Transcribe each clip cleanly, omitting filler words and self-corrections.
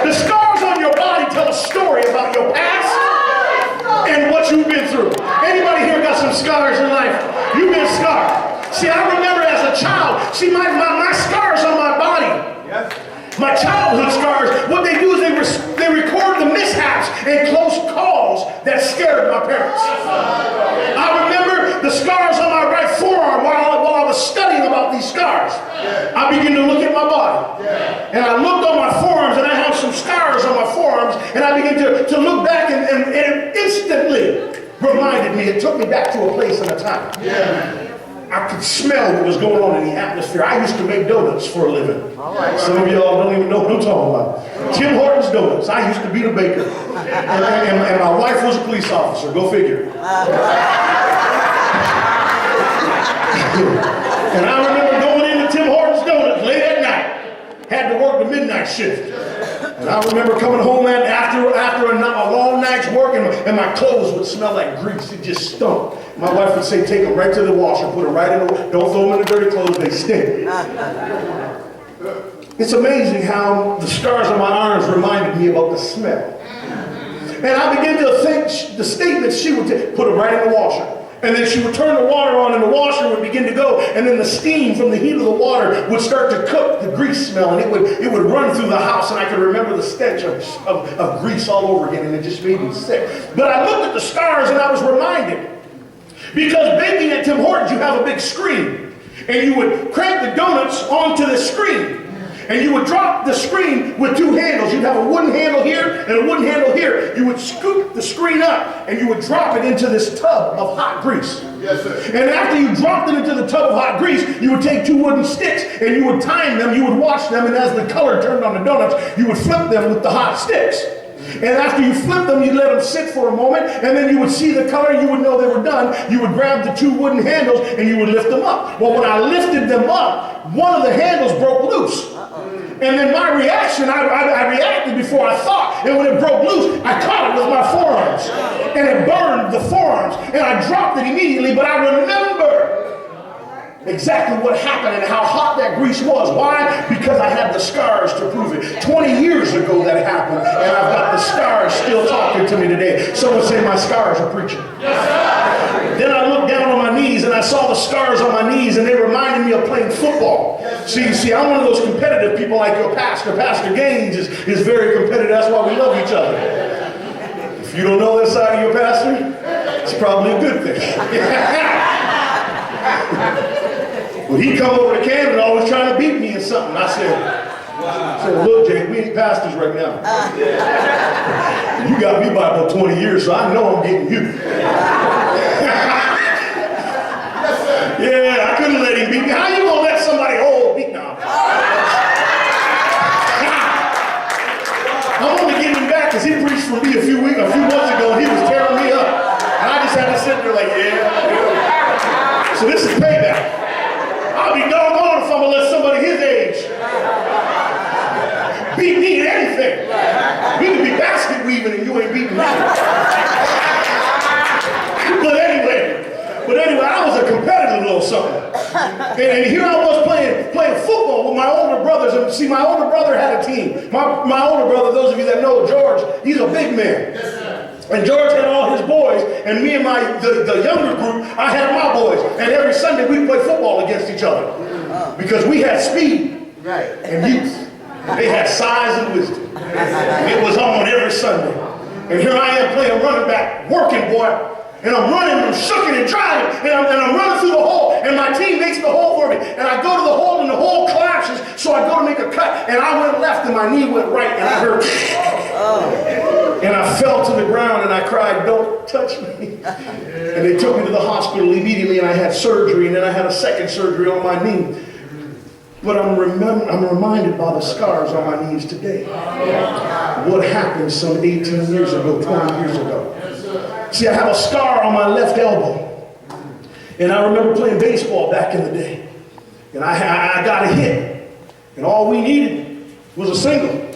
The scars on your body tell a story about your past and what you've been through. Anybody here got some scars in life? You've been scarred. See, I remember as a child, see my scars on my body, my childhood scars, what they do is they record the mishaps and close calls that scared my parents. I remember the scars on my right forearm while I was studying about these scars. I began to look at my body. And I looked on my forearms, and I had some scars on my forearms, and I began to look back, and it instantly reminded me, it took me back to a place and a time. I could smell what was going on in the atmosphere. I used to make donuts for a living. Some of y'all don't even know what I'm talking about. Tim Hortons donuts. I used to be the baker. And my wife was a police officer. Go figure. And I remember going into Tim Hortons donuts late at night. Had to work the midnight shift. And I remember coming home after a long night's work, and my clothes would smell like grease. It just stunk. My wife would say, take them right to the washer, put them right in the, don't throw them in the dirty clothes, they stink. It's amazing how the scars on my arms reminded me about the smell. And I began to think the statements she would put them right in the washer. And then she would turn the water on, and the washer would begin to go, and then the steam from the heat of the water would start to cook the grease smell, and it would run through the house, and I could remember the stench of grease all over again, and it just made me sick. But I looked at the scars, and I was reminded, because baking at Tim Hortons, you have a big screen, and you would crank the donuts onto the screen. And you would drop the screen with two handles. You'd have a wooden handle here and a wooden handle here. You would scoop the screen up and you would drop it into this tub of hot grease. Yes, sir. And after you dropped it into the tub of hot grease, you would take two wooden sticks and you would time them, you would watch them, and as the color turned on the donuts, you would flip them with the hot sticks. And after you flip them, you let them sit for a moment, and then you would see the color, you would know they were done. You would grab the two wooden handles and you would lift them up. Well, when I lifted them up, one of the handles broke loose. And then my reaction, I reacted before I thought. And when it broke loose, I caught it with my forearms. And it burned the forearms. And I dropped it immediately, but I remember exactly what happened and how hot that grease was. Why? Because I had the scars to prove it. 20 years ago that happened, and I've got the scars still talking to me today. Someone say my scars are preaching. Then I looked down on my knees and I saw the scars on my knees, and they reminded me of playing football. See, I'm one of those competitive people like your pastor. Pastor Gaines is very competitive. That's why we love each other. If you don't know that side of your pastor, it's probably a good thing. Well, he come over to Canada always trying to beat me in something. I said, look, Jay, we ain't pastors right now. You got me by about 20 years, so I know I'm getting you. Yeah, I couldn't let him beat me. How you gonna let somebody beat now? I'm only getting him back because he preached for me a few months ago, and he was tearing me up. And I just had to sit there like, yeah. So this is payback. I'll be doggone if I'm gonna let somebody his age beat me in anything. We can be basket weaving and you ain't beating me. But anyway, I was a competitive little something. And here I was playing football with my older brothers. And see, my older brother had a team. My older brother, those of you that know George, he's a big man. And George had all his boys, and me and the younger group, I had my boys. And every Sunday we'd play football against each other. Because we had speed and youth. They had size and wisdom. It was on every Sunday. And here I am playing running back, working, boy. And I'm running, and I'm shooking and driving, and I'm running through the hole, and my team makes the hole for me. And I go to the hole, and the hole collapses, so I go to make a cut, and I went left, and my knee went right, and I heard, and I fell to the ground, and I cried, don't touch me. And they took me to the hospital immediately, and I had surgery, and then I had a second surgery on my knee. But I'm reminded by the scars on my knees today. What happened some 18 years ago, 20 years ago. See, I have a scar on my left elbow. And I remember playing baseball back in the day. And I got a hit. And all we needed was a single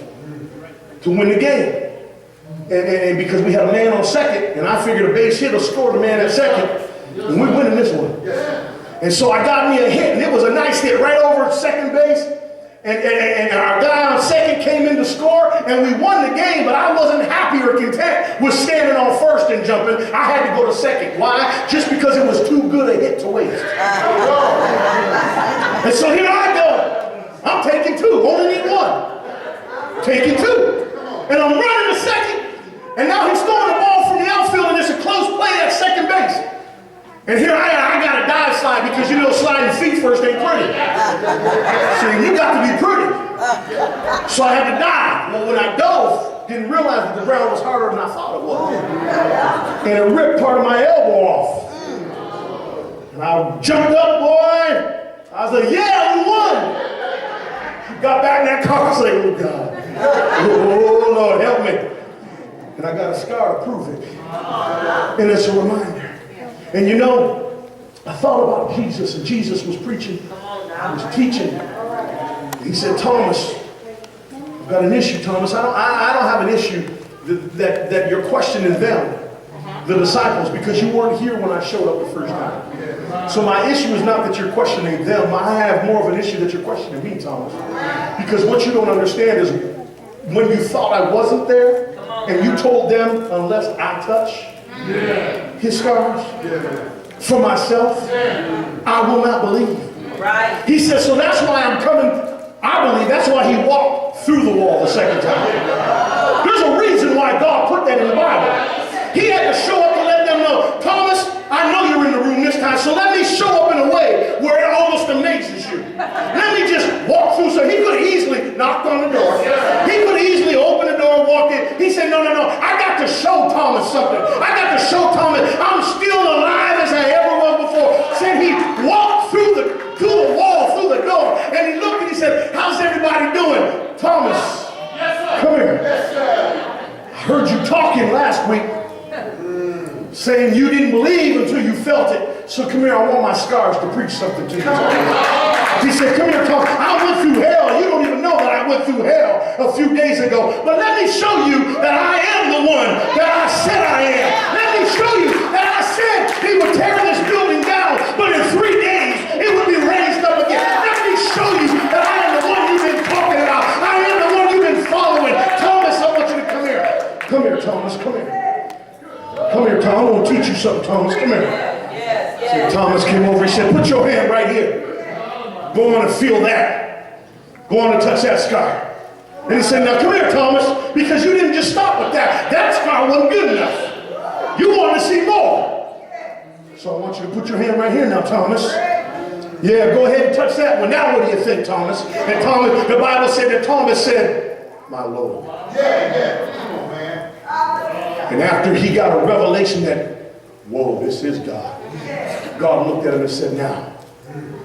to win the game. And because we had a man on second, and I figured a base hit will score the man at second, and we're winning this one. And so I got me a hit, and it was a nice hit right over at second base. And our guy on second came in to score, and and we won the game, but I wasn't happy or content with standing on first and jumping. I had to go to second. Why? Just because it was too good a hit to waste. And so here I go. I'm taking two. Only need one. Taking two. And I'm running to second. And now he's throwing the ball from the outfield, and it's a close play at second base. And here I got to dive slide because you know sliding feet first ain't pretty. So you got to be pretty. So I had to dive. Well, when I dove, didn't realize that the ground was harder than I thought it was. And it ripped part of my elbow off. And I jumped up, boy. I was like, yeah, we won. Got back in that car. I was like, oh, God. Oh, Lord, help me. And I got a scar to prove it. And it's a reminder. And you know, I thought about Jesus, and Jesus was preaching. He was teaching. He said, Thomas, I've got an issue, Thomas. I don't have an issue that you're questioning them, the disciples, because you weren't here when I showed up the first time. So my issue is not that you're questioning them. I have more of an issue that you're questioning me, Thomas. Because what you don't understand is when you thought I wasn't there, and you told them, unless I touch his scars for myself, I will not believe. Right. He says, so that's why I'm coming. I believe that's why he walked through the wall the second time. There's a reason why God put that in the Bible. He had to show up to let them know, Thomas, I know you're in the room this time, so let me show up in a way where it almost amazes you. Let me just walk through. So he could have easily knocked on the door. He could have easily opened the door and walked in. He said, no, I got to show Thomas something. I got to show Thomas I'm still alive as I ever was before. Said he walked through the wall, through the door, and he looked and he said, how's everybody doing? Thomas, come here. I heard you talking last week, saying you didn't believe until you felt it. So come here, I want my scars to preach something to you. He said, come here, Thomas. I went through hell. You don't even know that I went through hell a few days ago. But let me show you that I am the one that I said I am. Let me show you that I said he would tear this building down, but in 3 days it would be raised up again. Let me show you that I am the one you've been talking about. I am the one you've been following. Thomas, I want you to come here. Come here, Thomas. Come here. Come here, Tom. I want to teach you something, Thomas. Come here. So Thomas came over. He said, put your hand right here. Go on and feel that. Go on and touch that scar. And he said, now come here, Thomas, because you didn't just stop with that. That scar wasn't good enough. You want to see more. So I want you to put your hand right here now, Thomas. Yeah, go ahead and touch that one. Now what do you think, Thomas? And Thomas, the Bible said that Thomas said, my Lord. Come on, man. And after he got a revelation that, whoa, this is God. God looked at him and said, now,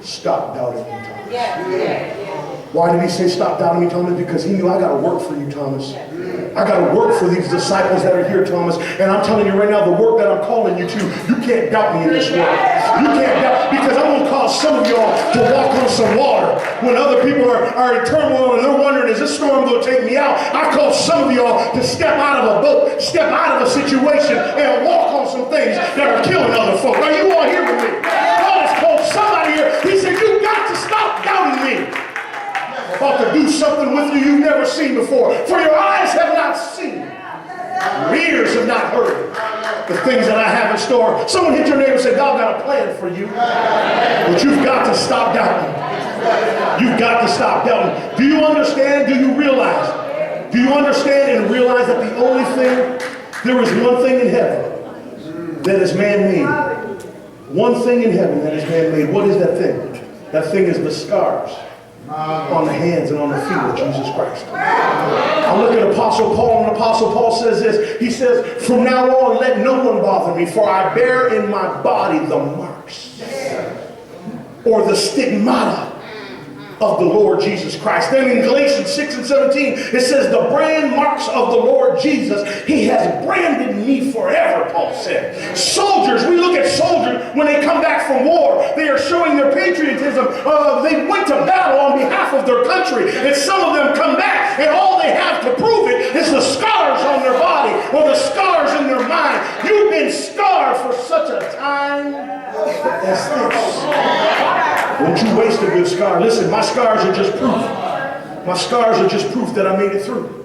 stop doubting me, Thomas. Why did he say stop doubting me, Thomas? Because he knew I got to work for you, Thomas. I got to work for these disciples that are here, Thomas. And I'm telling you right now, the work that I'm calling you to, you can't doubt me in this work. You can't doubt, because I'm going to cause some of y'all to walk on some water when other people are in turmoil and they're wondering, is this storm going to take me out? I call some of y'all to step out of a boat, step out of a situation, and walk on some things that are killing other folk. Are you all here with me? God has called somebody here. He said, you got to stop doubting me. I'm about to do something with you you've never seen before. For your eyes have not seen, your ears have not heard the things that I have in store. Someone hit your neighbor and say, God got a plan for you. But you've got to stop doubting. You've got to stop doubting. Do you understand? Do you realize? Do you understand and realize that the only thing, there is one thing in heaven that is man-made. One thing in heaven that is man-made. What is that thing? That thing is the scars on the hands and on the feet of Jesus Christ. I look at Apostle Paul, and Apostle Paul says this. He says, from now on, let no one bother me, for I bear in my body the marks or the stigmata of the Lord Jesus Christ. Then in Galatians 6 and 17, it says, the brand marks of the Lord Jesus, he has branded me forever, Paul said. Soldiers, we look at soldiers when they come back from war, they are showing their patriotism. They went to battle on behalf of their country, and some of them come back, and all they have to prove it is the scars on their body or the scars in their mind. You've been scarred for such a time as this. Don't you waste a good scar. Listen, my scars are just proof. My scars are just proof that I made it through.